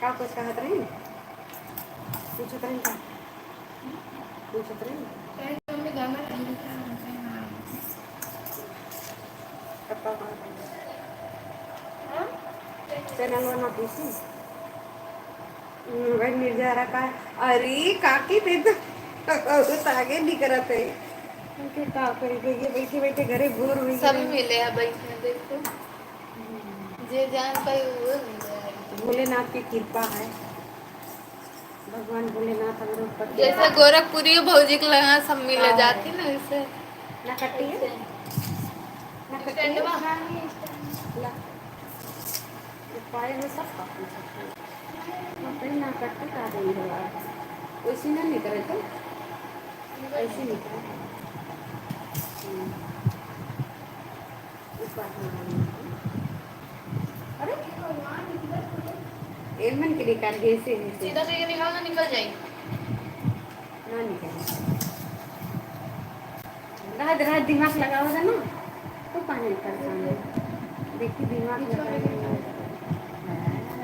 का कुछ कहत रही पूछत रही का पूछत रही मम्मी गाना kappa channel one PC mobile Nirja का अरे काकी ते तो आगे नहीं करते उनके का करेंगे ये बैठे बैठे घरे बोर हो सब गए मिले हैं बैठने देखो जे जान पाई वो भोलेनाथ की कृपा है भगवान भोलेनाथ हमारे ऊपर जैसे गोरखपुरी भौजी के लगा सब मिले जाती ना वैसे ना कट्टी है ना कट्टी है ला पाए में सब काटना सकते हैं फिर ना कट्टी का देंगे वैसे ना नहीं करे तो ऐसे नहीं करे अरे एमन के निकाल गए ऐसे सीधा से निकालना निकल जाएगी ना निकाल रात रात दिमाग लगाओ है ना तो पानी निकलता है देखिए दिमाग लगाएंगे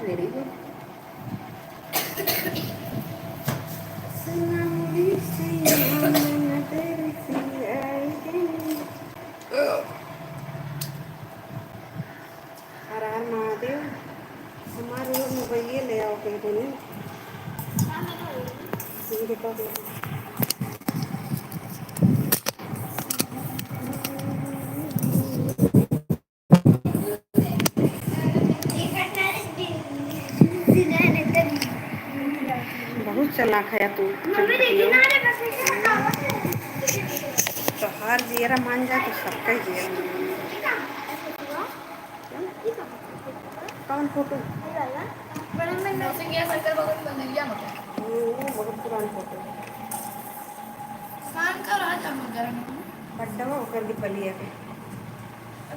वेरी गुड हर हर महादेव हमारे मोबाइल ले आओ कहीं तो नहीं बहुत चलाक है तू तो हर जियरा मान जा तो सबका ही जियरा कौन फोटो बहुत पुराना फोटो बड्डा होकर दी पलिया के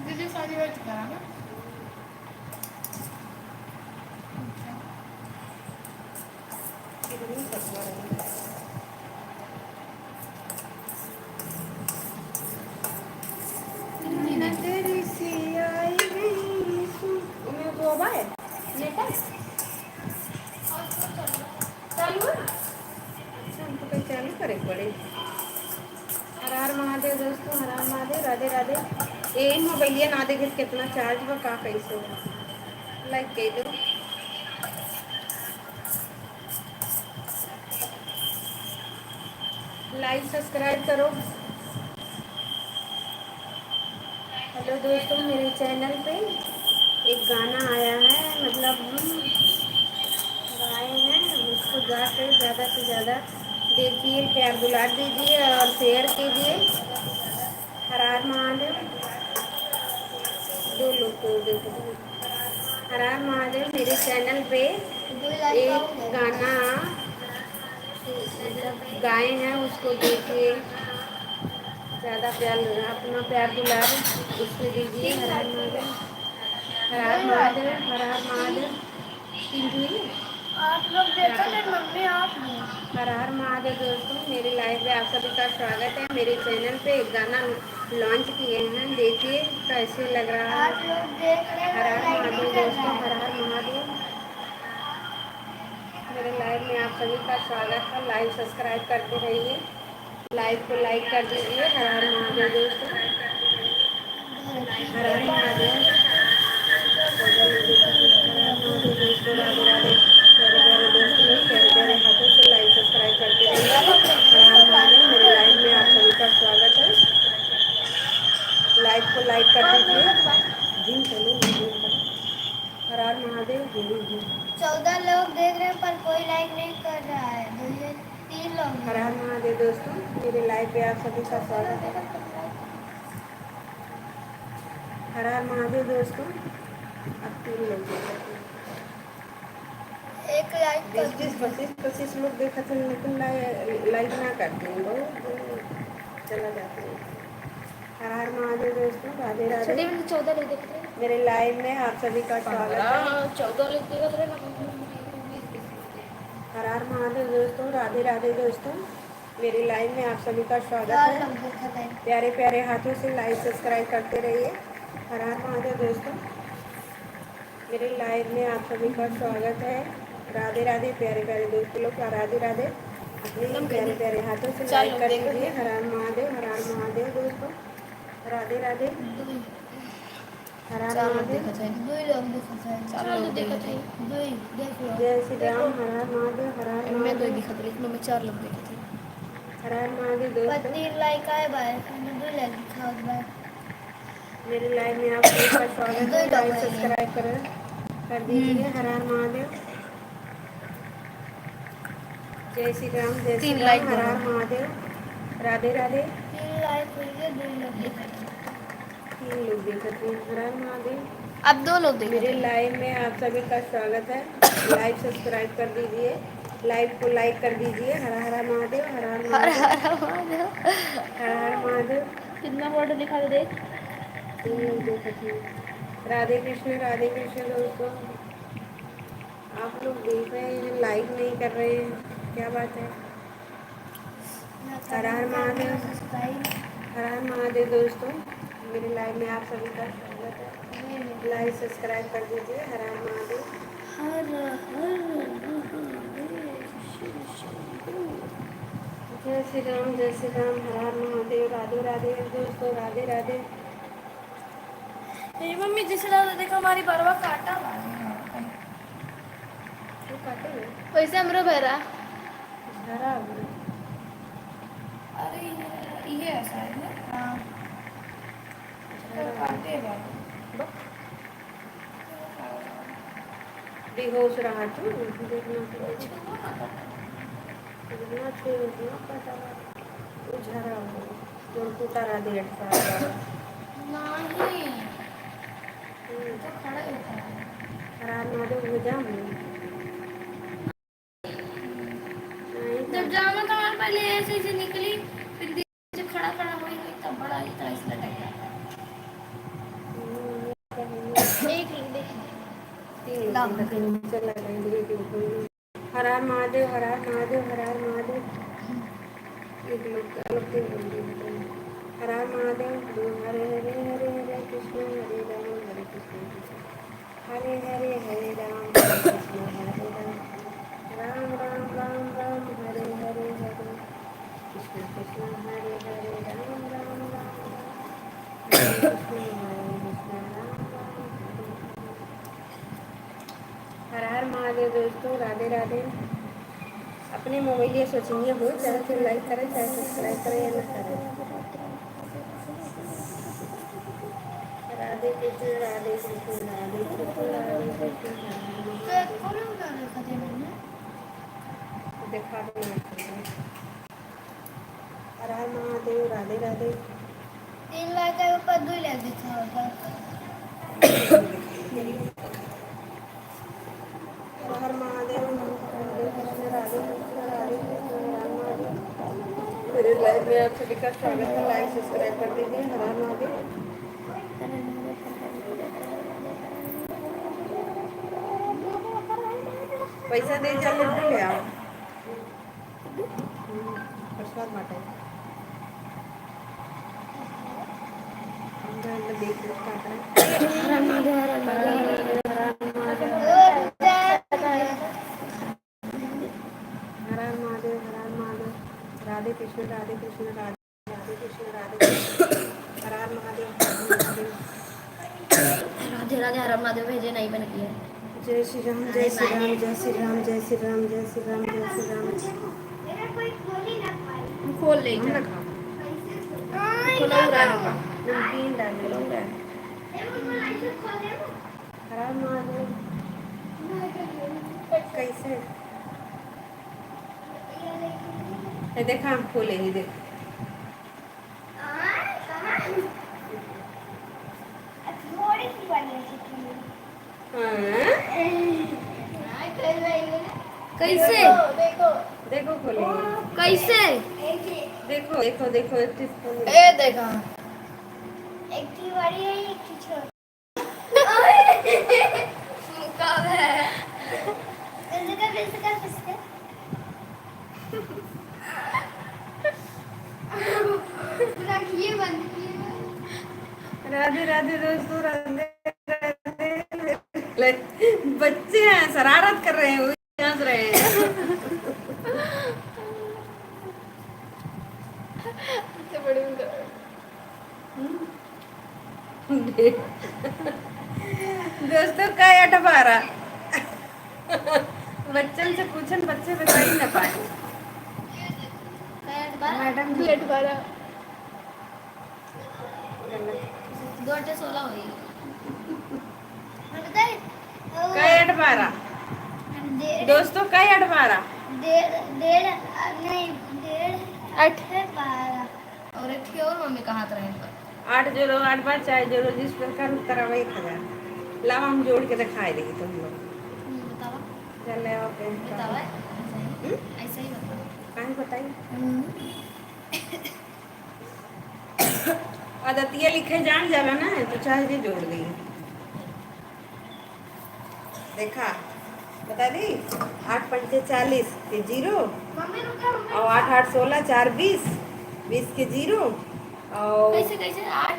दीदी शादी हो चुका है ना कितनी ससुर है तेरी सी आई गई उन्हें तो अब आए लेटा चालू है अच्छा हमको कहीं चालू करे पड़े हर हर महादेव दोस्तों हर हर महादेव राधे राधे यही मोबाइलिया ना देखे कितना चार्ज बा का कैसे लाइक कह दो लाइक सब्सक्राइब करो हेलो दोस्तों मेरे चैनल पे एक गाना आया है मतलब हम गाए हैं उसको जाकर ज़्यादा से ज़्यादा देखिए प्यार दुलार दीजिए और शेयर कीजिए हर हर महादेव दो लोग को देखो हर हर महादेव मेरे चैनल पे एक गाना मतलब गाए हैं उसको देखिए ज़्यादा प्यार अपना प्यार दुलार उसको दीजिए हर हर महादेव हर हर महादेव हर हर महादेव आप लोग देखो ना मम्मी आप हर हर महादेव दोस्तों मेरे लाइव में आप सभी का स्वागत है मेरे चैनल पे एक गाना लॉन्च किए हैं देखिए कैसे लग रहा आप है लोग देख रहे हर हो हर लाइक नहीं महादेव कर रहा दोस्तों हर है हर महादेव मेरे लाइव में आप सभी का स्वागत है लाइव सब्सक्राइब करते रहिए लाइव को लाइक कर दीजिए हर हर महादेव दोस्तों हर हर महादेव हर हर महादेव दोस्तों राधे राधे प्यारे प्यारे दोस्त लोग प्यारे प्यारे हाथों से लाइव सब्सक्राइब करते रहिए हर हर महादेव मेरे लाइव में आप सभी का स्वागत है लाइव को लाइक कर दीजिए जिन चलो हर हर महादेव जय 14 लोग देख रहे हैं पर कोई लाइक नहीं कर रहा है 3 लोग हर हर महादेव दोस्तों मेरे लाइव पे आप सभी का स्वागत है हर हर महादेव दोस्तों अब 3 लोग एक लाइक कर 20-25 लोग देखते हैं लेकिन लाइक ना करते हैं बहुत चला जाते हैं हर हर महादेव दोस्तों राधे राधे 14 लोग देख रहे हैं मेरे लाइव में आप सभी का स्वागत है 14 लोग देख रहे हैं हर हर महादेव दोस्तों राधे राधे दोस्तों मेरे लाइव में आप सभी का स्वागत है प्यारे प्यारे हाथों से लाइक सब्सक्राइब करते रहिए हर हर महादेव दोस्तों मेरे लाइव में आप सभी का स्वागत है राधे राधे प्यारे प्यारे दोस्तों लोग, राधे राधे। अपने प्यारे प्यारे हाथों से लाइक कर दीजिए। हर हर महादेव, हर हर महादेव दोस्तों, राधे राधे, हर हर महादेव। जय श्री राम, हर हर महादेव, हर हर महादेव, में 4 लोग देखे थे। हर हर महादेव दोस्तों। लाइक आए बार लाइक दिखाओ बार मेरे लाइव में आप सभी का स्वागत है। लाइक सब्सक्राइब कर दीजिए। हर हर महादेव, जय श्री राम, जय श्री राम, हर हर महादेव, राधे राधे। 3 लाइक हुई है, 2 लोग देखे थे। 3 लोग देखते हैं। हर हर महादेव। अब 2 लोग देखे मेरे थे। लाइव में आप सभी का स्वागत है। लाइव सब्सक्राइब कर दीजिए, लाइव को लाइक कर दीजिए। हर हर महादेव, हर हर महादेव, हर हर महादेव। कितना फोटो दिखा दे देख। 3 लोग देखते हैं। राधे कृष्ण दोस्तों। आप लोग देख रहे हैं, लाइक नहीं कर रहे हैं, क्या बात है। हर हर महादेव, हर हर महादेव दोस्तों। मेरे लाइव में आप सभी का स्वागत है। लाइक सब्सक्राइब कर दीजिए। हर हर महादेव, जय श्री राम, जय श्री राम, हर हर महादेव, राधे राधे दोस्तों, राधे राधे। मेरी मम्मी जिस रात देखो हमारी बरवा काटा वो काटे हुए वैसे हमरो भरा। झरा हुआ। अरे ये ऐसा है ना। हाँ काटे बेहोश रहा तू, देखना वो झरा हुआ जो टूटा रहा 1.5 साल। नहीं तो खड़ा ही होता है। हरार महादेव हो जाऊँ जब जाना था हमारे पहले ऐसे से निकली, फिर जब खड़ा खड़ा हुई तब बड़ा ही था इसलिए टक जाता है। हर हर महादेव, हर हर महादेव, हर हर महादेव। एक लोग अलग से बोल देते हैं। हर हर महादेव, हरे हरे हरे हरे कृष्ण, हरे राम हरे कृष्ण, हरे हरे हरे राम हरे कृष्ण, हरे राम, राम राम राम राम, हरे हरे हरे कृष्ण कृष्ण, हरे हरे राम राम राम, हरे कृष्ण हरे कृष्ण, राम राम हरे हरे। हर हर महादेव दोस्तों, राधे राधे। अपने मोबाइल या सोचिए हो, चाहे फिर लाइक करें, चाहे सब्सक्राइब करें या ना करें। राधे कृष्ण, राधे कृष्ण, राधे कृष्ण, राधे कृष्ण, दिखा दो। हर हर महादेव, राधे राधे। 3 लाख के ऊपर 2 लाख दिखा होगा। हर हर महादेव, राधे कृष्ण, राधे कृष्ण, राधे कृष्ण, हर हर महादेव। मेरे लाइव में आप सभी का स्वागत है। लाइक सब्सक्राइब कर दीजिए। हर हर महादेव। पैसा दे चल लड्डू ले आओ, प्रसाद बांटे। अंदर देख लो क्या करें। हर हर महादेव, हर हर महादेव, हर हर महादेव, हर हर महादेव, हर हर महादेव। राधे कृष्ण, राधे कृष्ण, राधे कृष्ण, राधे कृष्ण, हर हर महादेव, हर हर महादेव। राधे राधे हर महादेव भेजे नहीं बन की है। जय श्री राम, जय श्री राम, जय श्री राम, जय श्री राम, जय श्री राम, जय श्री राम। खोल ले हम रखा खोला रहा होगा। नमकीन डाले। हर हर महादेव। कैसे ये देखा, हम खोले ही देख। कैसे देखो खोले, कैसे देखो देखो देखो एक चीज खोले। ए देखा एक की बड़ी है, एक की छोटी। कब है फिर रखिए बंद किए। राधे राधे दोस्तों, राधे राधे। बच्चे हैं, शरारत कर रहे हैं। हंस रहे हैं। तो बड़ी उनका दोस्तों काय अठबारा बच्चन से पूछन बच्चे बता ही ना पाए। मैडम जी प्लेट बारा गलत। 2 8 16 हुई काय अठबारा दोस्तों काय अठबारा आठ और एक थी और मम्मी कहाँ रहे हैं 808 चाहे जोड़ो जिस प्रकार उत्तर आवे 1000। लाओ हम जोड़ के दिखाई देगी तुम लोग। बतावा चले आओ पेन बतावा ऐसा ही बतावा कहीं बताइए। आदतिया लिखे जान जाला ना तो चाहे जी जोड़ दी। देखा बता दी 8 पंचे 40 के 0 मम्मी रुका और 8 8 16 4 20 20 के 0 और कैसे कैसे 8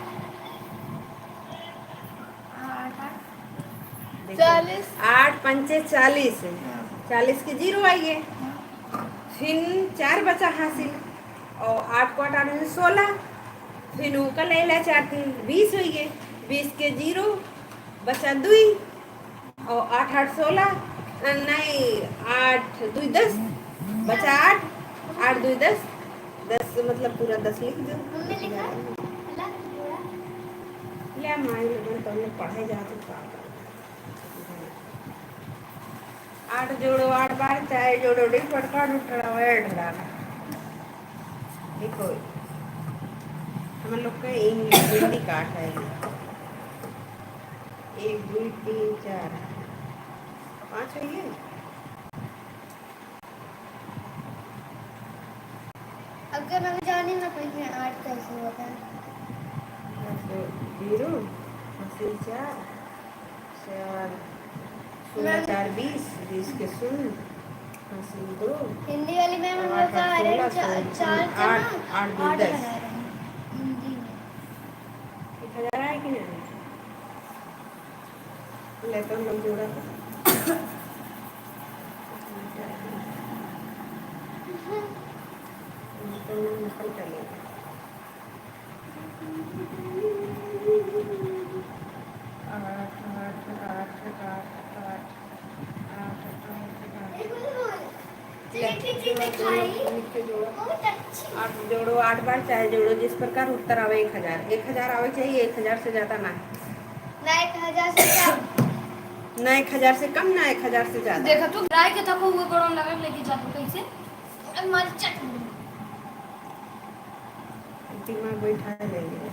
40 8 पंचे 40 40 के 0 आइए फिर 4 बचा हासिल और 8 को 8 में 16 फिर ऊका ले ला 4 3 20 हुई है 20 के 0 बचा 2 और 8 8 16 नहीं 8 2 10 बचा 8 8 2 10 10 मतलब पूरा 10 लिख दो। मम्मी लिखा ले माई लोगन तो हमने पढ़े जाते तो 8 जोड़ो 8 बार चाहे जोड़ो डिस पटका उठड़ा वर्ड डाला देखो हम लोग का इंग्लिश हिंदी काट है 1 2 3 4 5 है ये अगर मैं जानी ना कोई 8 कैसे होता है 0 हासिल 4 4 16 4 20 20 के 0 हासिल 2 हिंदी वाली मैम हम लोग का है 4 8 8 2 10 हिंदी में 1000 है कि नहीं ले तो हम लोग जोड़ा तो निकल चलेगा 8 8 8 8 8 जोड़ो 8 बार चाहे जोड़ो जिस प्रकार उत्तर आवे 1000 1000 आवे चाहिए 1000 से ज्यादा ना ना 1000 से कम ना 1000 से कम ना 1000 से ज्यादा। देखा तू गाय के थको हुए बड़ों लगा लेके जातो कैसे अब मार चट दिमाग बैठा लेंगे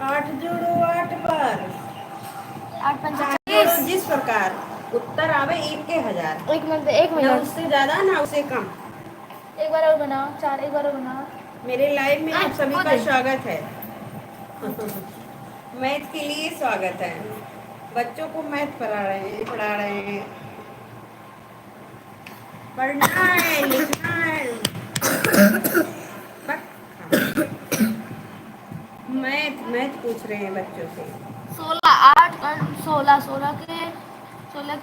8 जोड़ो 8 बार 8 5 जोड़ो जिस प्रकार उत्तर आवे 1000 एक ना मिनट उससे ज्यादा ना उससे कम। एक बार और बनाओ 4 एक बार और बनाओ मेरे लाइव में आप सभी का दे। स्वागत है। मैथ के लिए स्वागत है। बच्चों को मैथ पढ़ा रहे हैं पढ़ना है लिखना है मैथ मैथ पूछ रहे हैं बच्चों से 16 8 और 16 16 के 16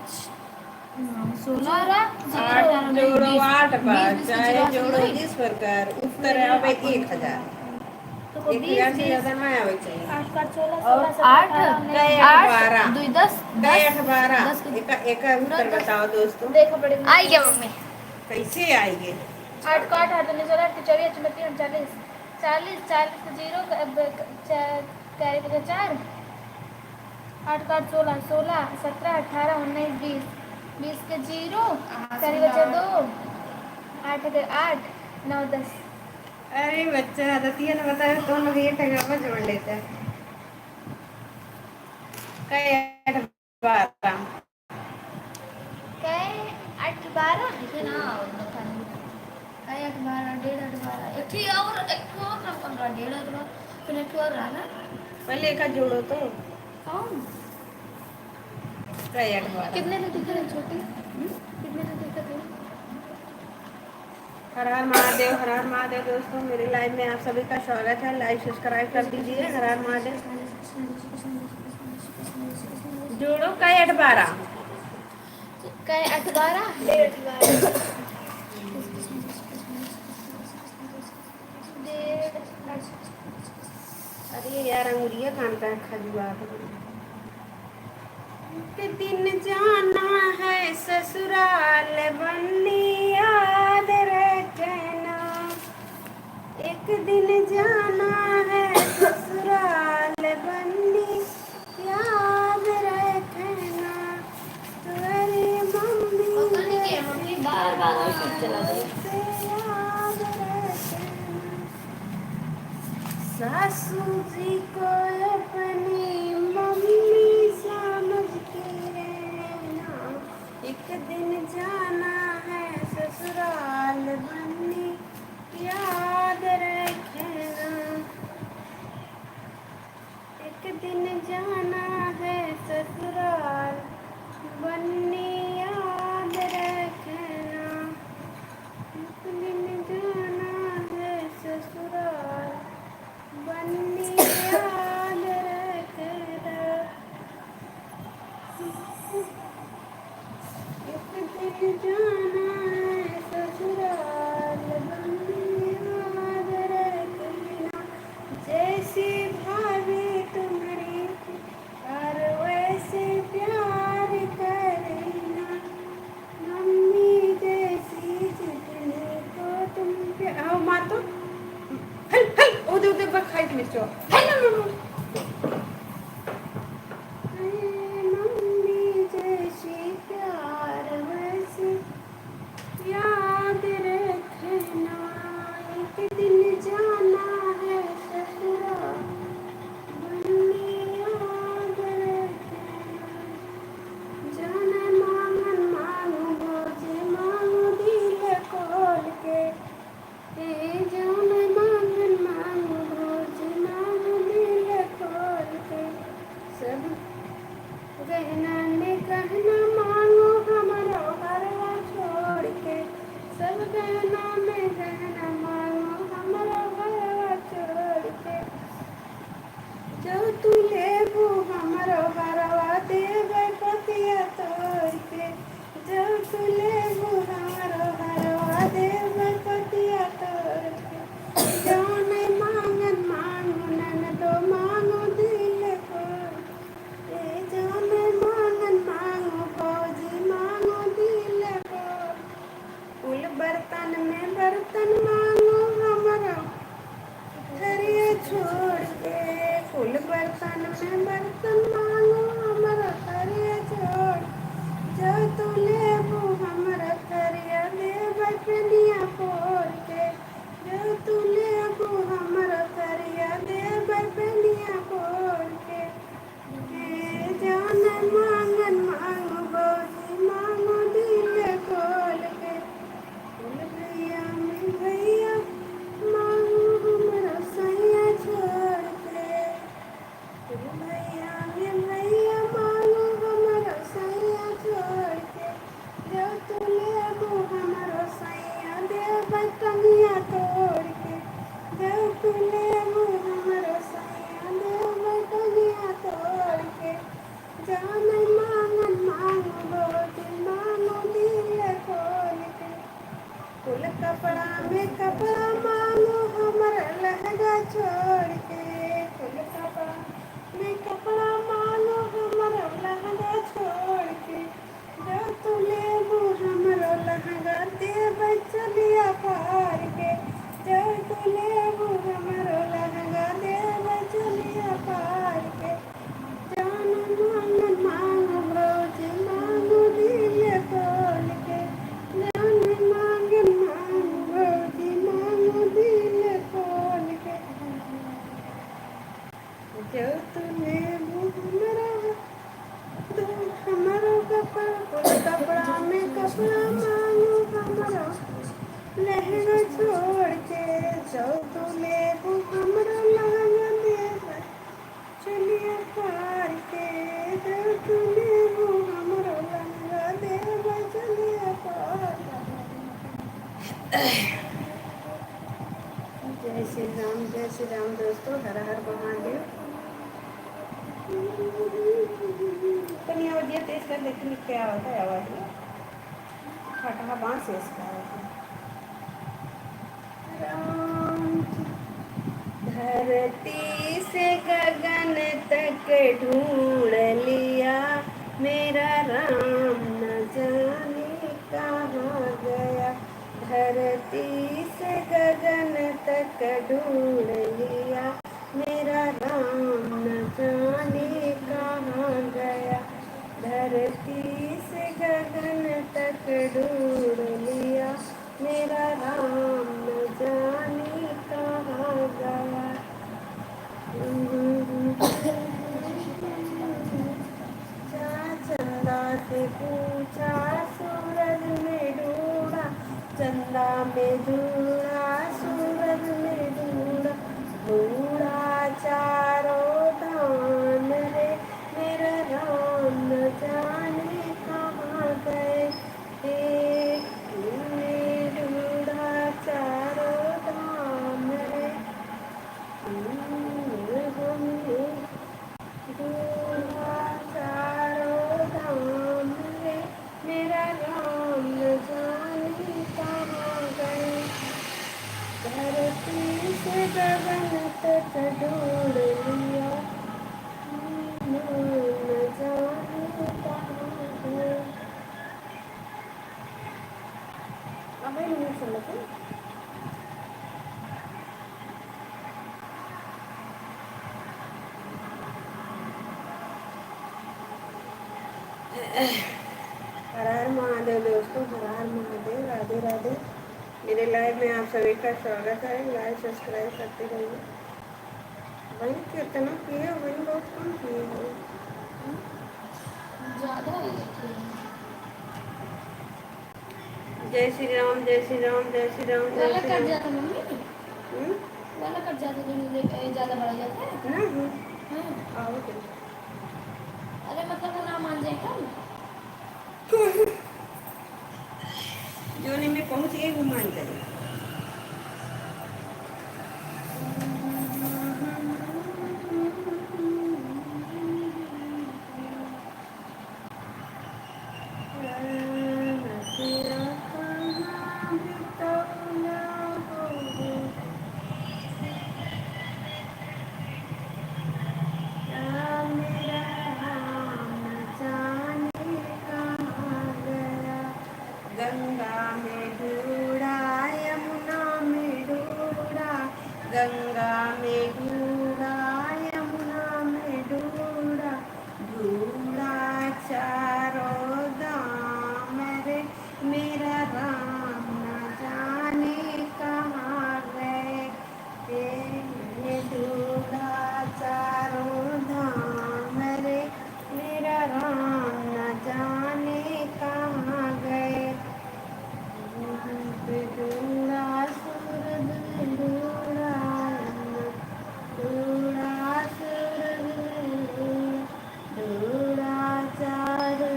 16 8 जोड़ो 8 बार चाहे जोड़ो जिस प्रकार उत्तर आवे 1000 1000 से ज्यादा ना आवे चाहिए। 8 का 16 8 8 2 10 10 12 एक उत्तर बताओ दोस्तों देखो बड़े आई गया मम्मी कैसे आएंगे 8 को 8 8 19 8 24 34 39 40 40 के 0 कैरी बचा 4 8 का 8 16 16 17 18 19 20 20 के 0 कैरी बचा 2 8 के 8 9 10 अरे बच्चा आदतिया ने बताया तो लोग ये टगा में जोड़ लेते हैं कई 8 12 कई 8 12 लिखे ना कई 8 12 1.5 8 12 एक ही और एक और ना 15 1.5 8 फिर एक और रहा ना पहले एक जोड़ो तो कौन कई 8 12 कितने में दिखे थे छोटी कितने में दिखे थे हर हर महादेव दोस्तों मेरे लाइव में आप सभी का स्वागत है। लाइक सब्सक्राइब कर दीजिए। हर हर महादेव जोड़ो कई 8 12 कई 8 12 डेढ़ बार डेढ़ अरे यार अंगुरिया कान का खजुआ के दिन जाना है ससुराल बन्नी याद रखना एक दिन जाना है ससुराल बन्नी याद रखना तुम्हारी मम्मी बार बार और सब चला गया से याद रखना सासू जी को अपनी मम्मी समझ के रहना एक दिन जाना है ससुराल बन्नी याद रखना एक दिन जाना है ससुराल बन्नी याद रखना एक दिन जाना है ससुराल बन्नी याद रखना एक दिन जाना है ससुराल बन्नी याद रखना जैसी भाभी तुम्हारी और वैसे प्यार करना मम्मी जैसी जितने को तुम प्यार मार तो हल हल उधर उधर बखाई मिर्चो हल मम्मी जैसी प्यार वैसे याद रखना एक दिन जाना है ससुराल बन्नी याद रखना जाना मांगन मांगो भोजे मांगो दिल खोल के जाना मांगन मांगो भोजे मांगो दिल खोल के सब गहना में गहना मांगो हमारा घरवा छोड़ के सब गहना में गहना मांगो हमारा घरवा छोड़ के जो तू लेबू हमारो घरवा देवे पतिया तोड़ के जो तू लेबू हमारो घरवा देवे पतिया तोड़ के जाने मांगन मांगो ननदो मांगो दिल खोल जाने मांगन मांगो भौजी मांगो दिल खोल फूल बर्तन में बर्तन मांगो हमारा थरिया छोड़ के फूल बर्तन में बर्तन मांगो हमारा थरिया छोड़ जो तू लेबू हमारा थरिया देबै पेनिया फोड़ के जो तू लेबू हमारा थरिया देबै पेनिया फोड़ के जान मांगन मांगो भौजी मांगो दिल खोल के फूल भैया मांगो हमारा सैया छोड़ के फूल भैया मांगो हमारा सैया छोड़ के जो तू लेबू हमारा सैया देबै टंगिया तोड़ के जो तू लेबू हमारा सैया देबै टंगिया तोड़ के जान मांगन मांगो भौजी मांगो दिल खोल के फूल कपड़ा में कपड़ा मांगो हमारा लहंगा छोड़ के फूल कपड़ा में कपड़ा मांगो हमारा लहंगा छोड़ के जो तू लेबू हमारा लहंगा देबै चलिया फाड़ के जो तू लेबू हमारा लहंगा देबै चलिया फाड़ के जान मांगन मांगो भौजी मांगो दिल खोल के जान मांगन मांगो भौजी मांगो दिल खोल के जो तू लेबू हमारा कपड़ा में कपड़ा मांगो हमारा लहंगा छोड़ के जो तू लेबू हमारा लहंगा देबै चलिया पार के जो तू लेबू हमारा लहंगा देबै चलिया पार जय श्री राम दोस्तों हर हर महादेव लेकिन क्या होता है आवाज़ में फटा बाँस है इसका राम धरती से गगन तक ढूंढ लिया मेरा राम न जाने कहाँ गया धरती से गगन तक ढूंढ लिया मेरा राम न जाने कहाँ गया धरती से गगन तक ढूंढ लिया मेरा राम न जाने कहाँ गया चंदा से पूछा सूरज में ढूंढा चंदा में ढूंढा सूरज में ढूंढा ढूंढा चारों धाम रे मेरा राम न जाने कहाँ गए तुमने ढूंढा चारों धाम रे हमने ढूंढा चारों धाम रे मेरा राम न जाने कहाँ गए धरती से गगन तक ढूंढ लिया न जाने कहाँ गए अब नहीं चलते हर हर महादेव दोस्तों हर हर महादेव राधे राधे मेरे लाइव में आप सभी का स्वागत है लाइव सब्सक्राइब करते रहिए वही कितना किए वही बहुत कम किए हैं ज़्यादा है ये। जय श्री राम जय श्री राम जय श्री राम जय वाला श्री कट राम जाता मम्मी हम्म? वाला कट जाता तो मुझे ज़्यादा बढ़ा जाता है नहीं हाँ आओ तो अरे मतलब वो ना मान जाए क्या जोने में पहुंच गए वो मान जाए गंगा में ढूंढा यमुना में ढूंढा गंगा में ढूंढा यमुना में ढूंढा ढूंढा चारों धाम रे मेरा राम न जाने कहाँ गए मैंने ढूंढा चारों धाम रे मेरा राम न जाने कहाँ गए ढूंढा सूरज में ढूंढा ढूंढा सूरज में ढूंढा चारों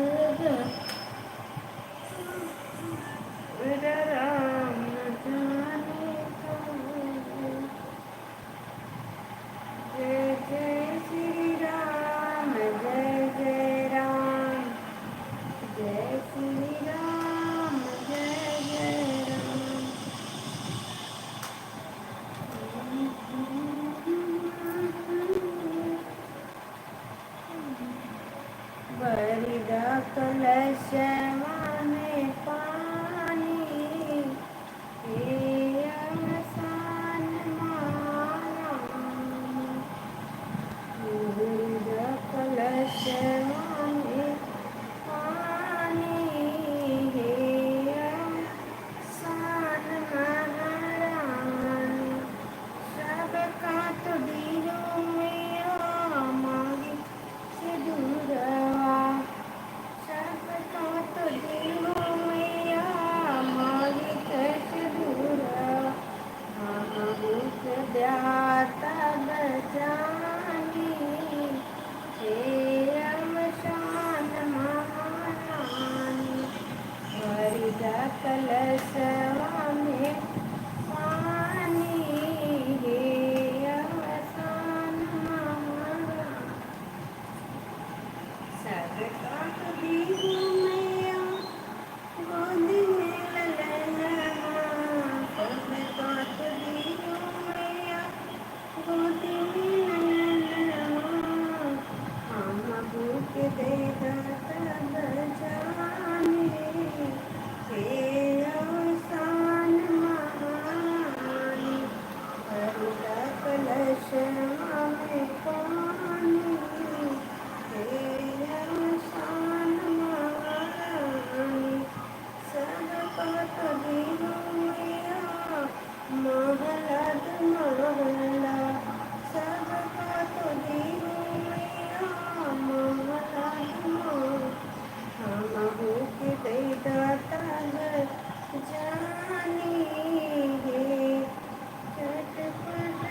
मेरा राम न जाने कहाँ गए जय जय श्री राम जय जय राम जय श्री राम जय जय राम बरिदा कलशवा में पानी हे अवसान मारा बरिदा कलशवा में पानी हे अवसान महारानी सबका तो दिलों में मांगी से दूरवा सबका तो दिल काट दी हूँ मैया गोदी में ललनवा, सब काट दी हूँ मैया गोदी में ललनवा, हम भूख दे तब जाने हे अवसान महानी, भरला कलश में पानी, हे अवसान महानी, सबका तो दिया महलद महला, सबका तो दिया महलद महला, हम भूख दे दाता जानी है चटपट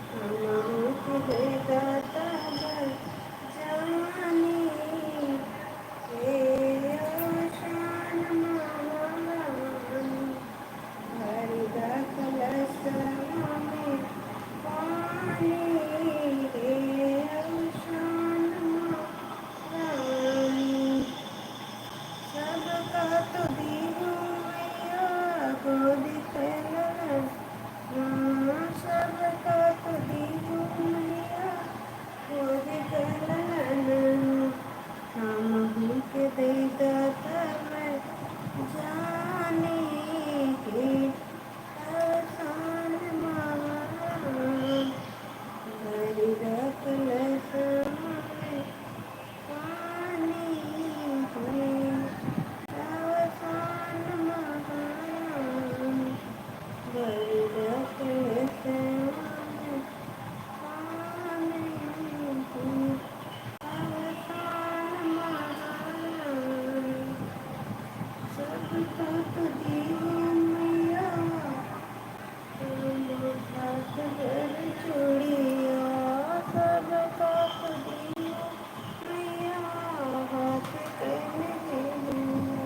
हम भूख दे दाता जानी है शान महानी, भरदा कलश में पानी, हे शान महानी, सबका तो दी हूँ मैया गोदी पे ललन, सबका तो दी हूँ मैया गोदी पे ललन, हम भूख दे दाता मैं जाने के आसान महान, भरदा कलश में पानी, है आसान महान, भरदा कलश में पानी, है आसान महान, सबका तो दी हूँ मैया हाथ भर चूड़िया, सबका तो दी हूँ मैया हाथ कहने दिया,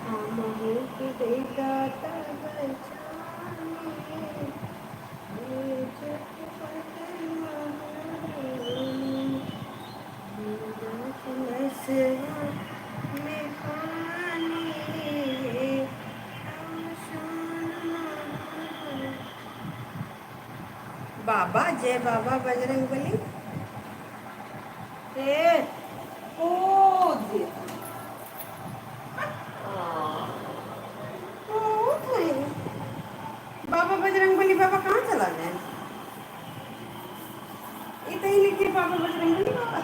हम भूख दे दाता बचाने, ये चटपट महारानी, कलश में पानी, है आसान महान। बाबा जय बाबा बजरंगबली, ए कूद कूद गई। बाबा बजरंगबली बाबा कहाँ चला गए? इतना ही लिखिए बाबा बजरंगबली बाबा।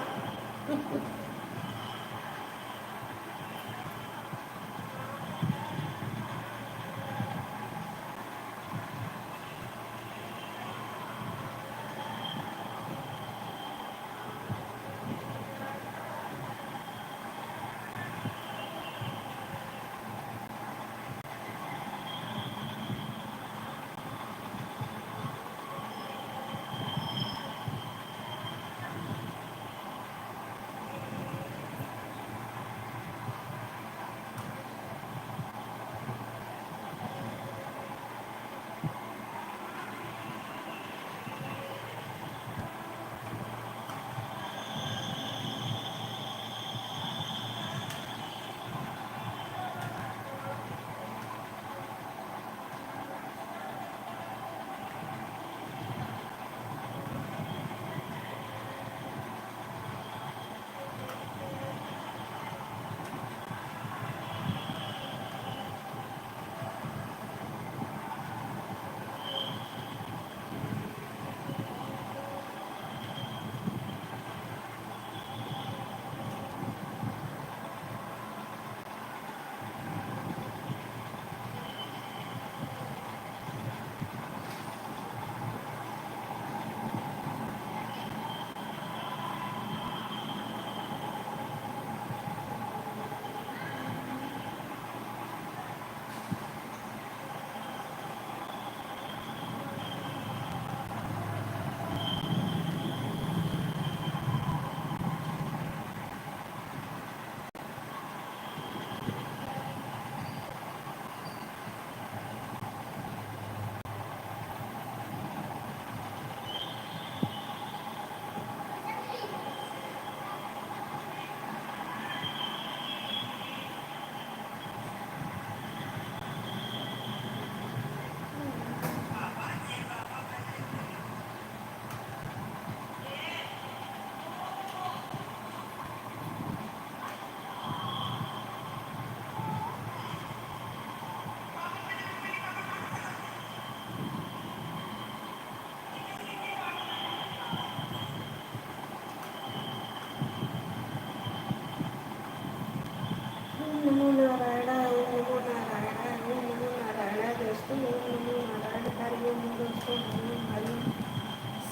नारायण, ओम नमो नारायण, ओम नमो नारायण दोस्तों, ओम नमो नारायण। हरिओम दोस्तों, हरिओम हरिओम।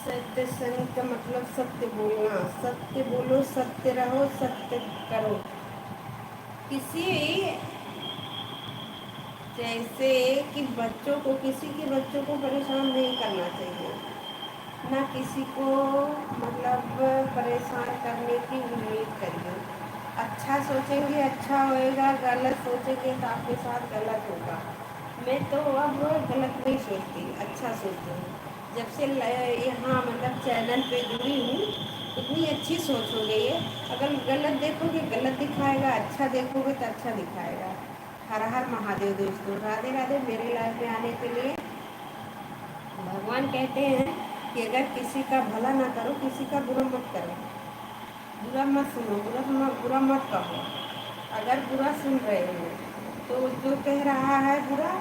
सत्य संग का मतलब सत्य बोलना, सत्य बोलो, सत्य रहो, सत्य करो। किसी जैसे कि बच्चों को, किसी के बच्चों को परेशान नहीं करना चाहिए, ना किसी को मतलब परेशान करने की उम्मीद करिए। अच्छा सोचेंगे अच्छा होएगा, गलत सोचेंगे तो आपके साथ गलत होगा। मैं तो अब गलत नहीं सोचती, अच्छा सोचती हूँ। जब से यहाँ मतलब चैनल पे जुड़ी हूँ, इतनी अच्छी सोच हो गई है। अगर गलत देखोगे गलत दिखाएगा, अच्छा देखोगे तो अच्छा दिखाएगा। हर हर महादेव दोस्तों, राधे राधे। मेरे लाइफ में आने के लिए भगवान कहते हैं कि अगर किसी का भला ना करो, किसी का बुरा मत करो, बुरा मत सुनो, बुरा मत कहो। अगर बुरा सुन रहे हो तो जो कह रहा है बुरा,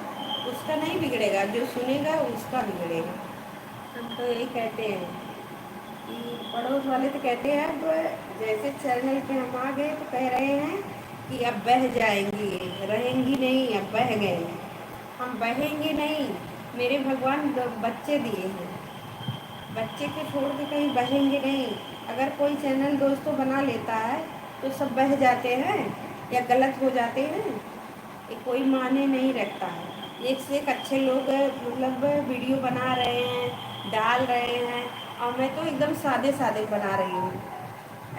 उसका नहीं बिगड़ेगा, जो सुनेगा उसका बिगड़ेगा। हम तो यही कहते हैं कि पड़ोस वाले तो कहते हैं, अब जैसे चैनल पे हम आ गए तो कह रहे हैं कि अब बह जाएंगी, रहेंगी नहीं, अब बह गए। हम बहेंगे नहीं, मेरे भगवान बच्चे दिए हैं, बच्चे को छोड़ के कहीं बहेंगे नहीं। अगर कोई चैनल दोस्तों बना लेता है तो सब बह जाते हैं या गलत हो जाते हैं, ये कोई माने नहीं रखता है। एक से एक अच्छे लोग मतलब वीडियो बना रहे हैं, डाल रहे हैं, और मैं तो एकदम सादे सादे बना रही हूँ।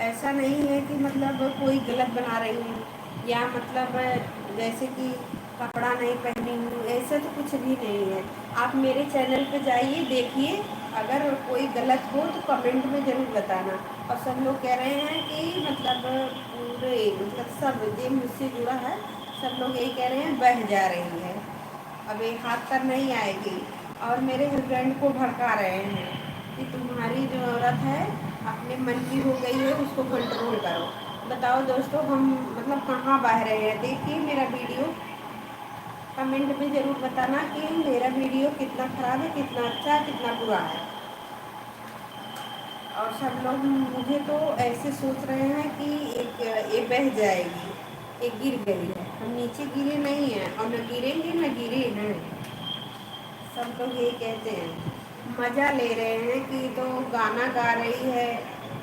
ऐसा नहीं है कि मतलब कोई गलत बना रही हूँ, या मतलब जैसे कि कपड़ा नहीं पहनी हूँ, ऐसा तो कुछ भी नहीं है। आप मेरे चैनल पे जाइए, देखिए, अगर कोई गलत हो तो कमेंट में ज़रूर बताना। और सब लोग कह रहे हैं कि मतलब पूरे मतलब सब जो मुझसे जुड़ा है, सब लोग यही कह रहे हैं बह जा रही है, अब एक हाथ पर नहीं आएगी। और मेरे हस्बैंड को भड़का रहे हैं कि तुम्हारी जो औरत है अपने मन की हो गई है, उसको कंट्रोल करो। बताओ दोस्तों, हम मतलब कहाँ बह रहे हैं? देखिए मेरा वीडियो, कमेंट में ज़रूर बताना कि मेरा वीडियो कितना ख़राब है, कितना अच्छा है, कितना बुरा है। और सब लोग मुझे तो ऐसे सोच रहे हैं कि एक ये बह जाएगी, एक गिर गई है। हम नीचे गिरे नहीं हैं, और न गिरेंगे न गिरे हैं। सब लोग यही कहते हैं, मज़ा ले रहे हैं कि तो गाना गा रही है,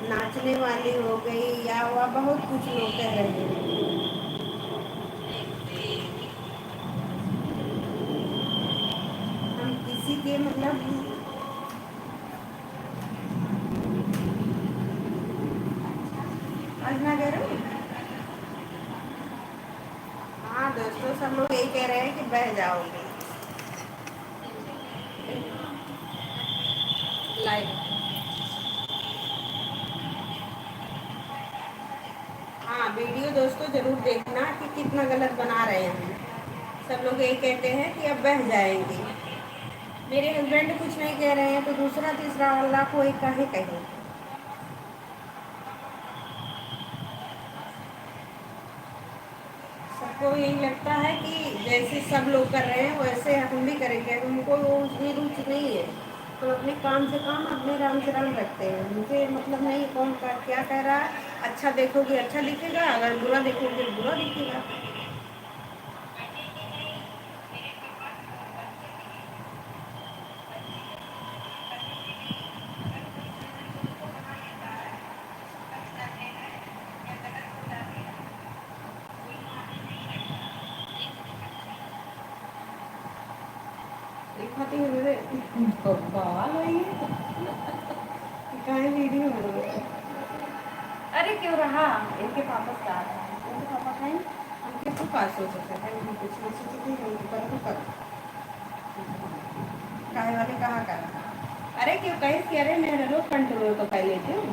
नाचने वाली हो गई, या वह बहुत कुछ लोग कह रहे हैं। हम किसी के मतलब आज ना कह रहे हो। हाँ दोस्तों, सब लोग यही कह रहे हैं कि बह जाओगे। लाइक, हाँ वीडियो दोस्तों ज़रूर देखना कि कितना गलत बना रहे हैं। सब लोग यही कहते हैं कि अब बह जाएंगे। मेरे हस्बैंड कुछ नहीं कह रहे हैं तो दूसरा तीसरा वाला कोई काहे कहे। सबको यही लगता है कि जैसे सब लोग कर रहे हैं वैसे हम भी करेंगे, उनको उसमें रुचि नहीं है। तो अपने काम से काम, अपने राम से राम रखते हैं। मुझे मतलब नहीं कौन का क्या कह रहा है। अच्छा देखोगे अच्छा दिखेगा, अगर बुरा देखोगे बुरा दिखेगा। दिखाती हूँ मेरे बवाल है ये। काहे वीडियो बन रही है? अरे क्यों रहा, इनके पापा से आ रहा है, इनके पापा कहीं उनके तो पास हो सकते हैं, हम कुछ नहीं सोचते हैं, उनके पर तो कर काहे वाले कहाँ कर। अरे क्यों कहीं कि अरे मैं रोज कंट्रोल तो कर लेती हूँ,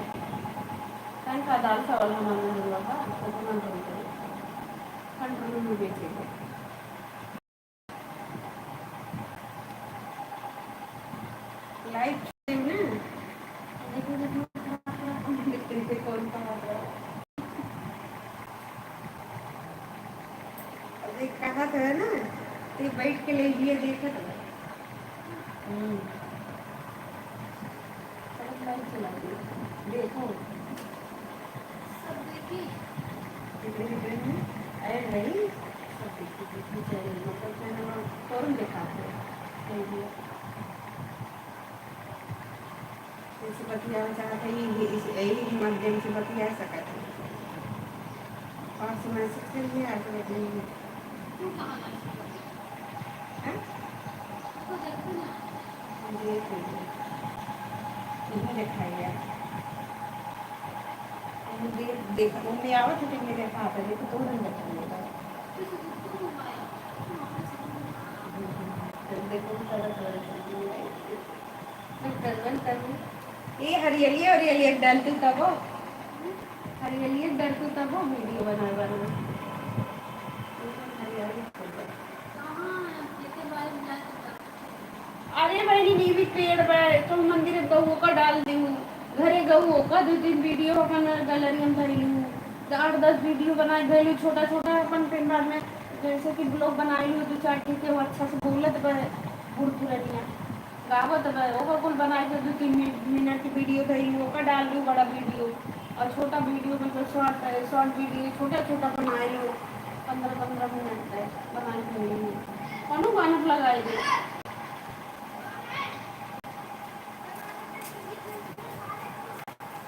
कहीं का दाल चावल हमारे मिल रहा था तो कंट्रोल में बेचेंगे। लाइफ ना देखो देखो कौन कहाँ पर देख कहा था ना, तो बैठ के ले लिए देखा था। लाइट चला दी, देखो सब देखी। अरे नहीं, चैनल मतलब चैनल में फौरन दिखाते हैं कहीं भी जैसे बतिया चाहते हैं यही माध्यम से बतिया सकते हैं और से मैसेज कर दिया तो दिखाइए देखा मम्मी आवा तो टीवी देखा था देखो तो रंग देखो ये हरियली हरियली एक डालती तब हरियली एक डालती तब वीडियो बना अरे बहनी नहीं भी पेड़ तो मंदिर गऊ का डाल दी घरे गऊ का 2-3 वीडियो अपन गैलरी में भरी लूँ 8-10 वीडियो बनाए गई छोटा छोटा अपन पेन बाद में जैसे कि ब्लॉग बनाई लूँ 2-4 ठीक है वो अच्छा से बोलत बुढ़पुरनिया गावत ओका कुल बनाए के 2-3 मिनट की वीडियो भरी वो का डाल लूँ बड़ा वीडियो और छोटा वीडियो मतलब शॉर्ट वीडियो छोटा छोटा बनाए लूँ 15-15 मिनट तक बनाए लूँ कौन गाना लगाए दे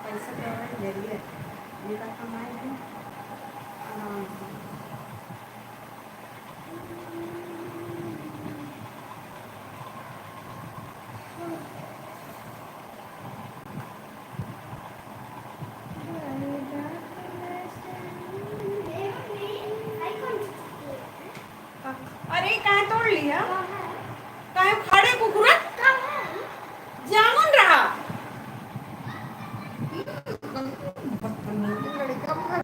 पैसा कमाने जरिए मेरा कमाएंगे आराम से अरे कहाँ तोड़ लिया कहाँ खड़े कुकुरा जामुन रहा लड़का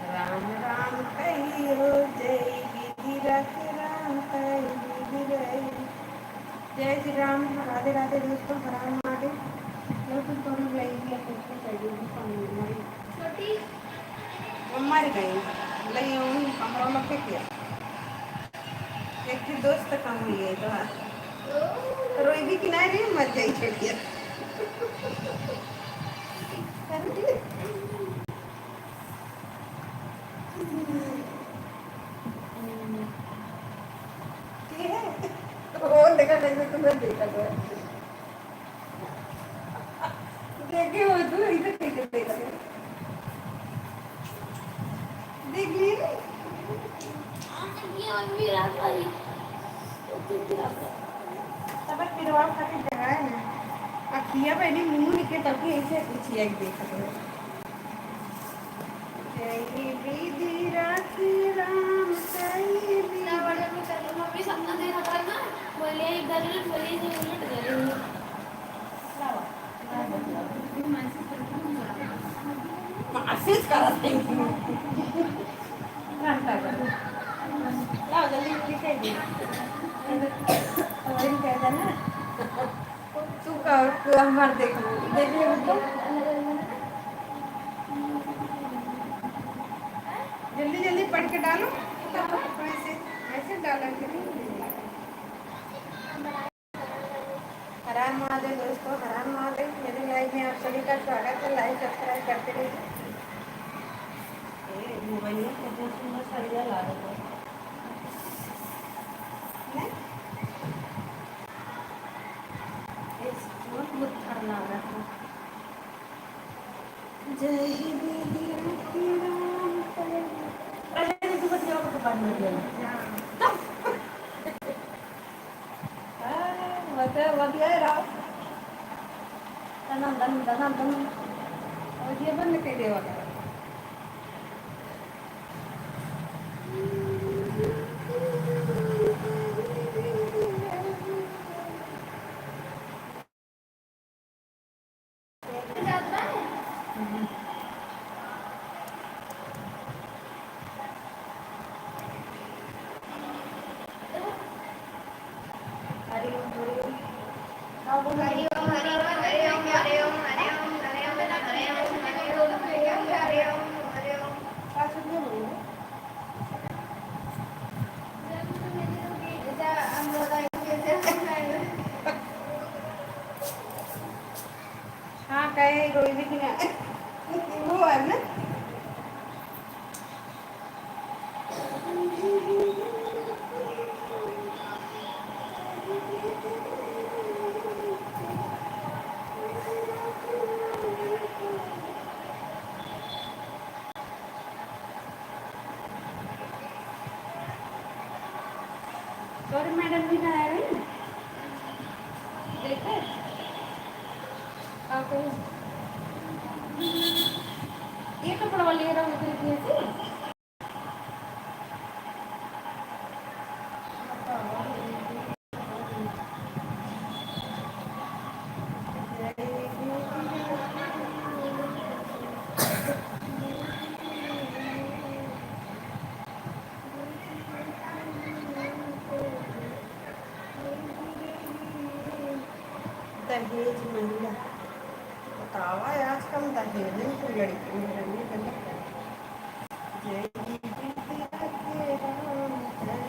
राम राम कही हो जय विधि रख राम कही विधि रही जय श्री राम राधे राधे दोस्तों राम महादेव लोग तो लगी छोटी वो मर गई लई कमरों में फेंकिया एक दोस्त कम हुई है तो रोई भी किनारे मर गई छोटिया देखा नहीं तुम्हें देखा तो देखे हो तू इधर देख देखा देख ली ये मम्मी रात वाली तब फिर वहाँ खाते जगह है ना अखिया पहले मुंह निके तब भी ऐसे कुछ एक देखा तो जय विधि राखी राम जय ना बड़ा में चलो मम्मी सपना देखा था ना बोले इधर उलट बोले इधर उलट गए मैसेज करा लाओ जल्दी लिखे दे और इन कहता ना तू का हमार देख ले तो जल्दी जल्दी पढ़ के डालो ऐसे ऐसे डाला हर महादेव दोस्तों हर महादेव मेरे लाइव में आप सभी का स्वागत है लाइक सब्सक्राइब करते रहिए मोबाइल में कितना सुंदर सरिया ला रहा है बहुत लग रहा था जय विधि राखी राम पहले तो बच्चों को पढ़ में दिया वधिया राव तनम और ये बंद कर देवा हरि ओम हरि ओम हरि ओम हरि ओम हरि ओम हरि ओम हरि ओम हरि ओम हरि ओम हरि ओम हरि ओम पाँच रुपये बोलो ऐसा हम लोग हाँ कहे कोई भी नहीं वो है ना और मैडम भी ना आ रहे हैं देखो आप ये कपड़ा ले रहा हूँ खरीदने से दहेज महिला बताओ आज कम दहेज में तो लड़की में रहने गलत है जय तेरा राम, जय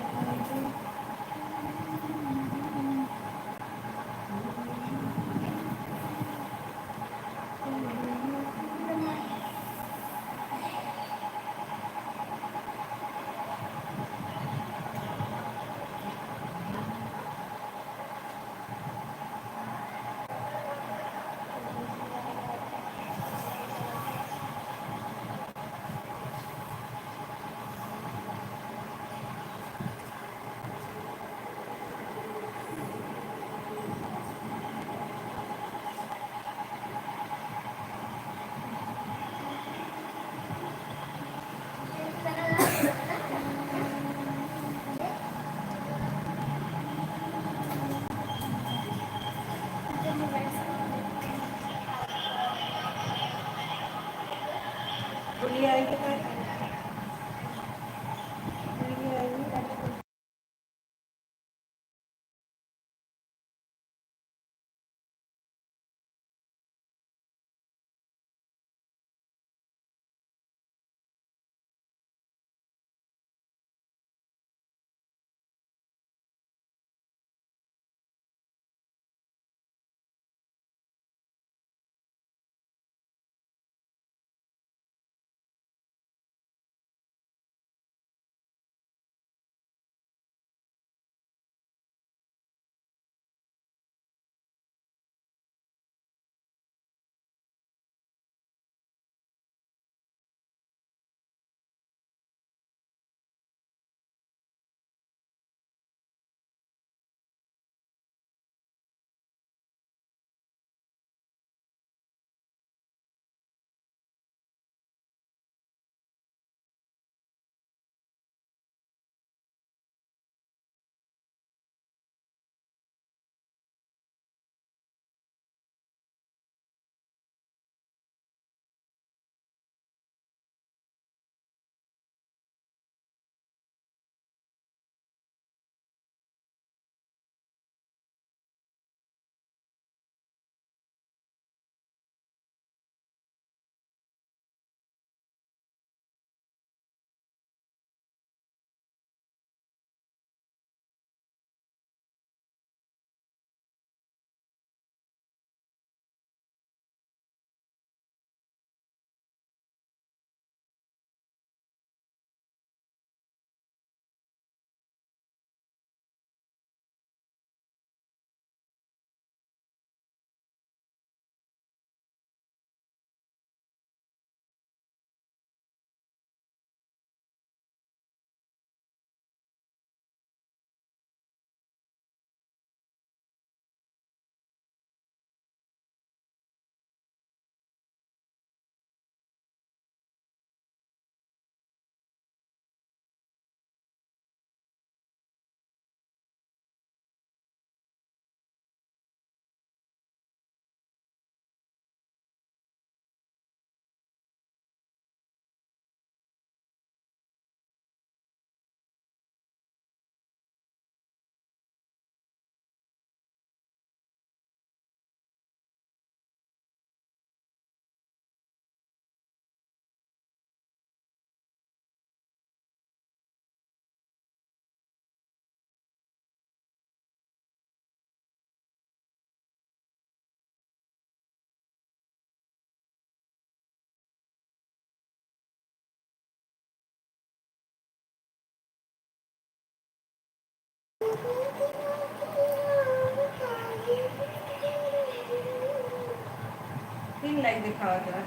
लाइव दिखाओ थोड़ा।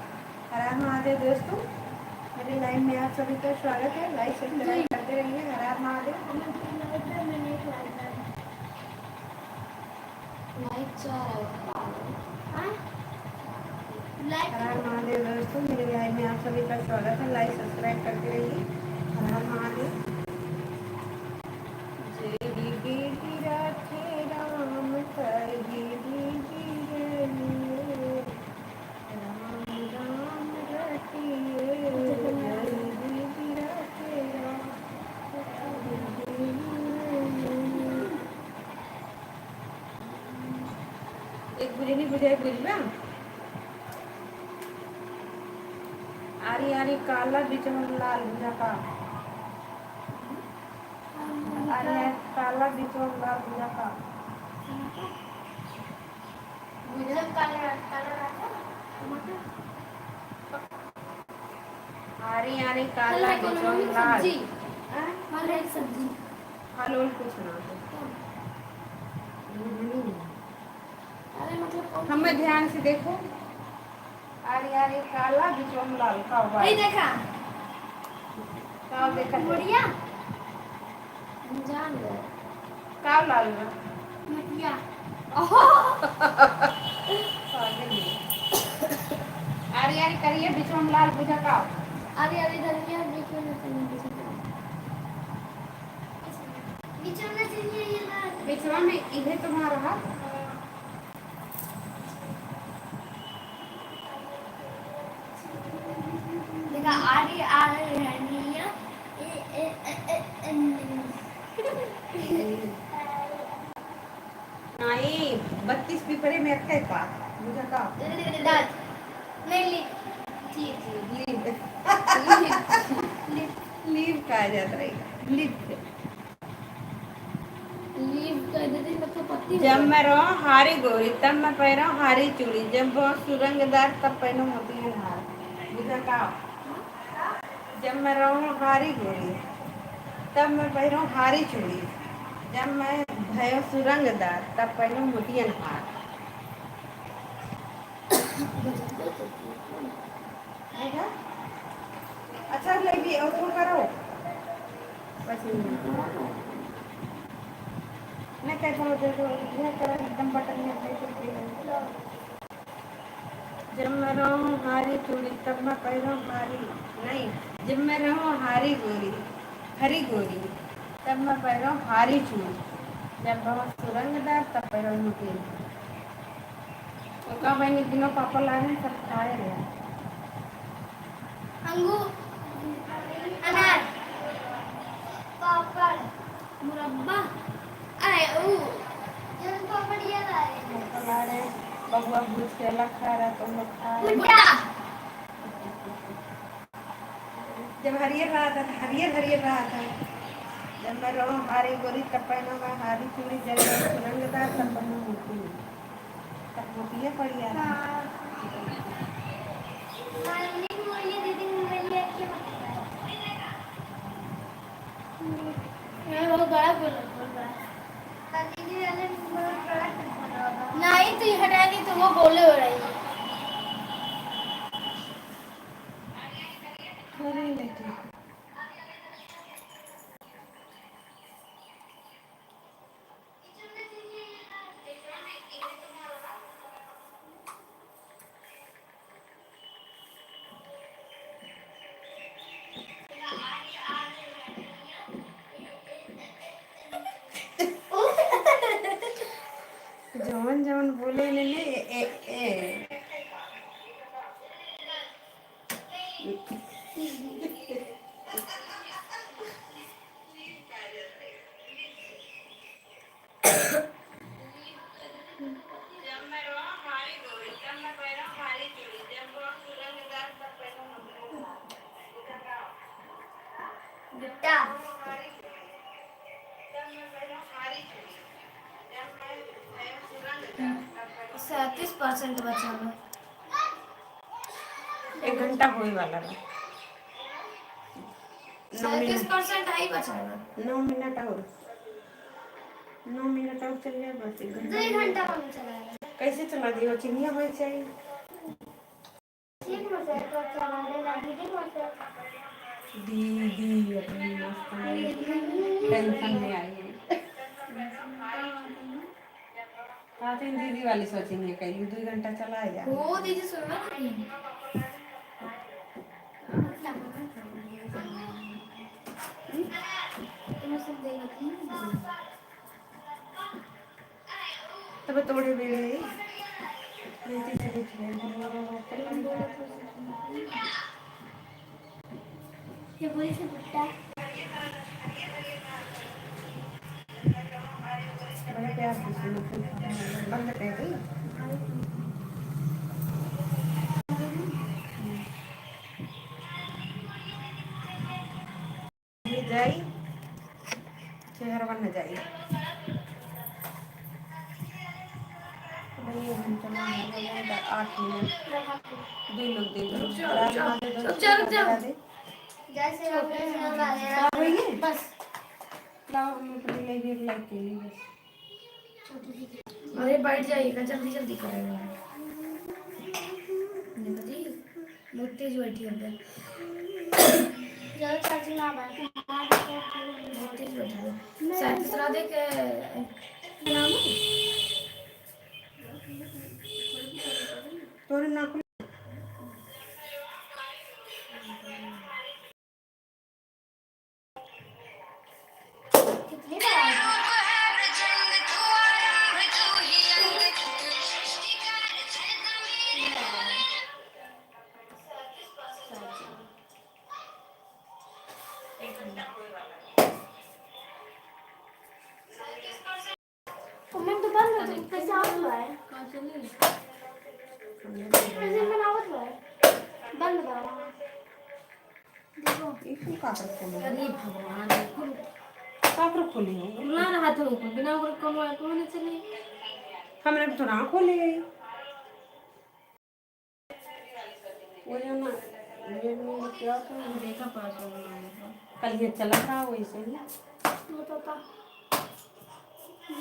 हर हर महादेव दोस्तों, मेरे लाइव में आप सभी का स्वागत है। लाइक सब्सक्राइब करते रहिए। हर हर महादेव। हर हर महादेव दोस्तों, मेरे लाइव में आप सभी का स्वागत है। लाइक सब्सक्राइब करते रहिए। हर हर महादेव। जय देवी राधे राम कर देवी रहिए, राम राम रटिए, जय देवी राधे राम कर देवी रहिए। एक बुझनी बुझे बुझबा आरी आरी काला बीच में लाल बुझा का आरी आरी काला बीच में लाल बुझा का आरी आरी काला बीच में लाल सब्जी फल और कुछ ना अरे मतलब हमें ध्यान से देखो। आरी आरी काला बीच में लाल का नहीं देखा का देखा बढ़िया जान गए का लाल ना मटिया आरी आरी करिए बीच में लाल बुझा का आधी आधी धनिया बीच में चाहिए ये ना बिचवा में इधे तुम्हारा देखा आधी आधी धनिया नहीं 32 पिपरे में अटके का बुझा का दाद नहीं ली ठीक लीव लीव कहा जाता है लीव लीव कर देते मतलब पत्ती जब मैं रहूं हारी गोरी तब मैं पहनूं हारी चूड़ी जब बहुत सुरंगदार तब पहनूं मोतियन हार बुझा का जब मैं रहूं हारी गोरी तब मैं पहनूं हारी चूड़ी जब मैं भयो सुरंगदार तब पहनूं मोतियन हार देखा अच्छा लगी और तो करो बस नहीं कैसा हो देखो ये करो एकदम बटन में कैसे जब मैं रहूं हारी चूड़ी तब मैं पहनूं हारी नहीं जब मैं रहूं हारी गोरी हरी गोरी तब मैं पहनूं हारी चूड़ी जब बहुत सुरंगदार तब पहनूं मोती तो का बहनी दिनों पापा ला रहे सब खाए रहे अंगूर अनार पापड़ मुरब्बा अरे ओ जन पापड़ ये लाए ला रहे बबुआ भूज के अलग खा रहा तो हम लोग खाए भुट्टा जब हरियर रहा था हरियर हरियर रहा था जब मैं रहूं हारी गोरी तब पहना मैं हारी चूड़ी जब मैं सुरंगदार तब पहनूं मोती तब मोतिया पड़ गया मम्मी बोलिए दीदी बोलिए क्या मैं बहुत बड़ा बोल रहा दीदी वाले बहुत बड़ा नहीं तो ये हटा दी तो वो बोले हो रही है अरे बेटी जवन जवन बोले ने ए ए भुट्टा 37% बचा हुआ 1 घंटा होई वाला बा 37% ही बचा हुआ 9 मिनट और 9 मिनट और चल जाए बस 1 घंटा 2 घंटा में चलाएगा कैसे चला दियो चिनिया होई चाहिए दीदी अपनी मस्त टेंशन में आई है। आते दीदी वाली सोचेंगे कहीं 2 घंटा चला जा। वो दीदी सुनना नहीं। तब तोड़े बेड़े ये पूरी से बुट्टा बड़े प्यार से सुनो बंद कर दी। ये जाई चेहरा बन जाई। नहीं घंटा में 8 मिनट 2 लोग दे दो। जैसे बस लाओ हम अपने लिए भी लेके लिए। अरे बैठ जाइएगा, जल्दी जल्दी करेगा। बहुत तेज बैठी है अंदर। ज़्यादा चार्जिंग ना आए। बहुत तेज बैठी है। शायद दूसरा देख नाम तोरे ना कितनी बार कमेंट तो बंद हो तो कैसे आउट हुआ है? कैसे बनावट हुआ है? बंद करो। देखो इसको कापर खोलो। अरे भगवान, कापर खोली हो ना रहा था ऊपर बिना ऊपर कौन होने चले। हमने तो ना खोली गई वो जो ना ये में क्या था देखा पास हो कल ये चला था वैसे ही। वो तो था 1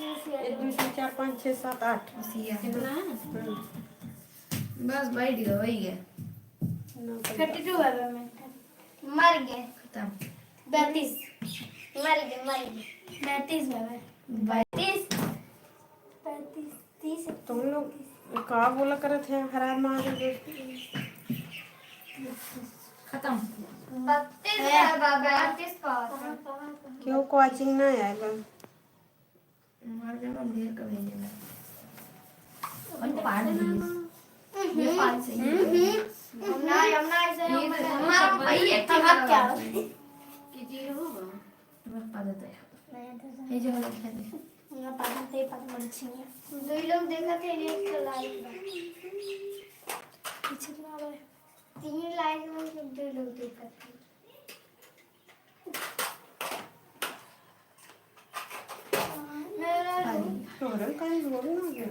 2 3 4 5 6 7 8 कितना है? बस बैठ गया, वही गया 32 है मैं मर गए खत्म। 32 मर गए 32 है 32 35 30 तुम लोग का बोला करे थे हरार मार दे खत्म। 32 है बाबा 32 का क्यों कोचिंग ना आएगा मार देना ढेर का भेजना और पार नहीं ये पार से हमना ऐसे हमारा भाई एक हम क्या किजी होगा तुम्हें पता है ये जो वाला खेल ना पता थे पता मर्ची में 2 लोग देखा थे एक लाइक पीछे ना आवे 3 लाइक में 2 लोग देखा थे मेरा तोरन काई रोड ना गया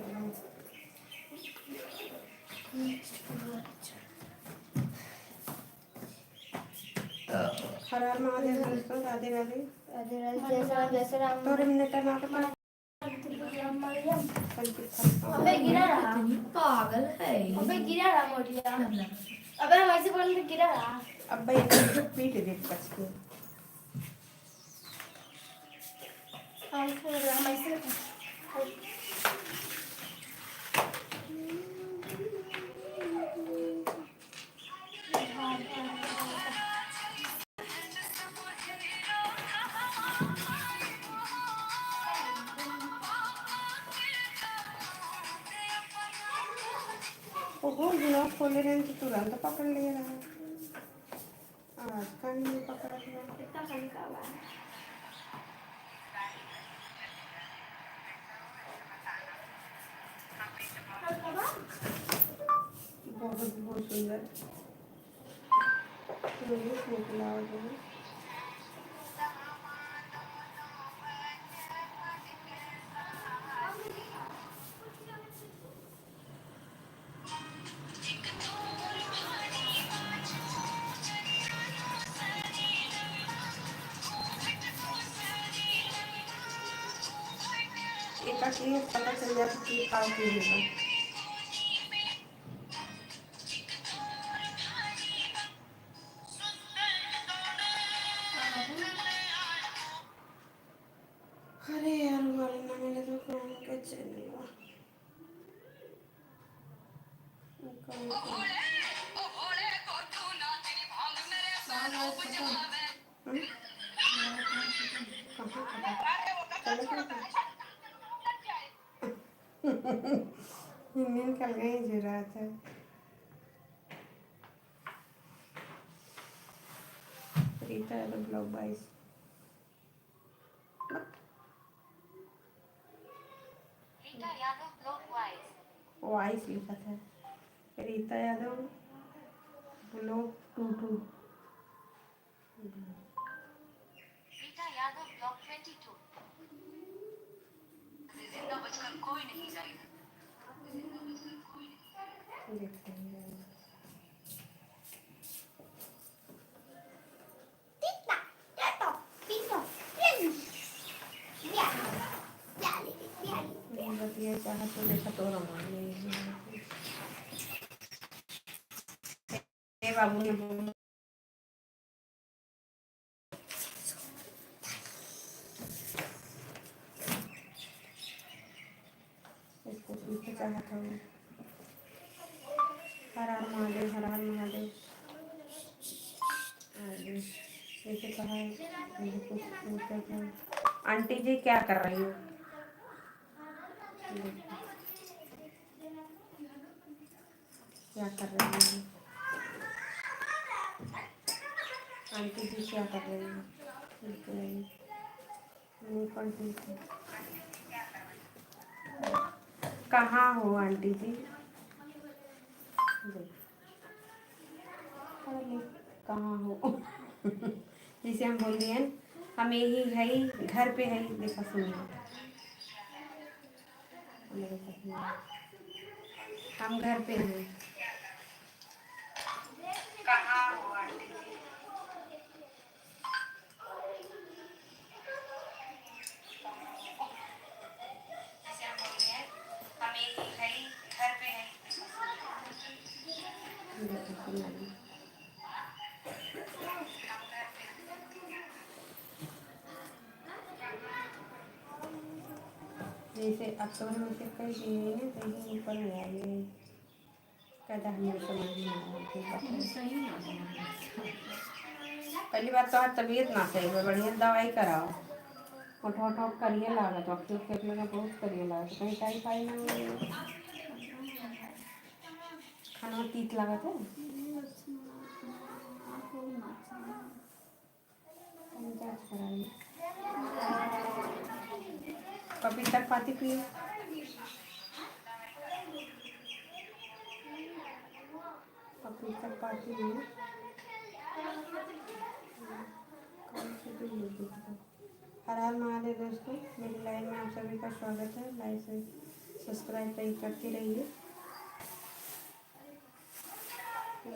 हरार मार दे दोस्तों राधे राधे जैसे राम तोरे मिनट ना तो अबे गिरा रहा पागल है अबे गिरा रहा मोटिया अबे हम ऐसे बोल के गिरा रहा अब भाई पीट दे कस के हम ऐसे वो बिना खोले रहने तो तुरंत पकड़ ले रहा आज का नहीं पकड़ा कितना खाने का हुआ है बहुत बहुत सुंदर निकला एकाकी पता चल जाता कि काम की होगा इंडियन कल गई जरूरत है। रीता यादव ब्लॉग 22 वाइस लिखा था। रीता यादव ब्लॉग 22 देखते हैं। बतिया चाह तो देखा तो रमान बाबू ने इसको सीखा चाहा था। हर हर महादेव, हर हर महादेव। जैसे कहा है, मुझे कुछ पूछा था। आंटी जी क्या कर रही हो? क्या कर रही है आंटी जी? क्या कर रही है? कहाँ हो आंटी जी? कहाँ हो? जिसे हम बोल रहे हैं हम यही है, घर पे है। देखा सुनिए, हम घर पे हैं। कहाँ हो आंटी जी? जिसे हम बोल रहे हैं हम यही है, घर पे है। जैसे अक्टूबर में से कई दिए हैं तो ये ऊपर में आ गए कहता हमें समझ नहीं आ रहा। पहली बात तो आज तबीयत ना सही है, बढ़िया दवाई कराओ। उठो उठो करिए लागत अक्टूबर के लगा बहुत करिए लागत कहीं टाइफाइड ना हो। खाना तीत लागत है। जांच कराइए। कभी तक पाती पिए। कभी तक पाती पिए। हर हर महादेव दोस्तों, मेरी लाइव में आप सभी का स्वागत है। लाइक से सब्सक्राइब करते रहिए।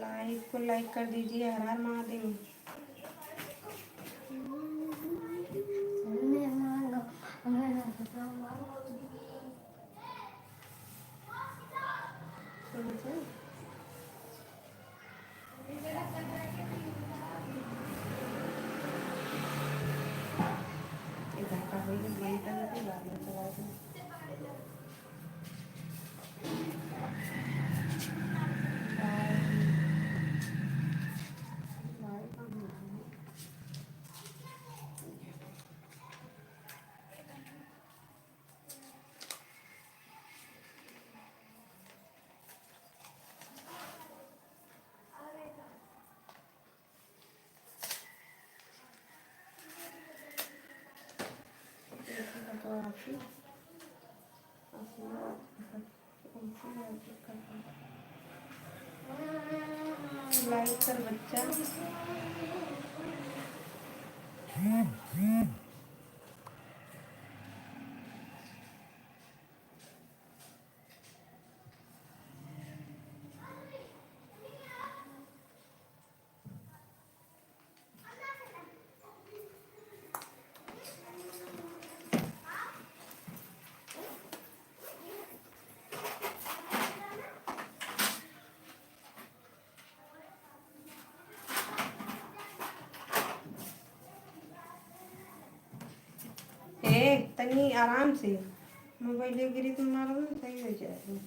लाइव को लाइक कर दीजिए। हर हर महादेव। लाइक कर बच्चा। तनी आराम से मोबाइल गिरी तो मारो ना, सही हो जाए।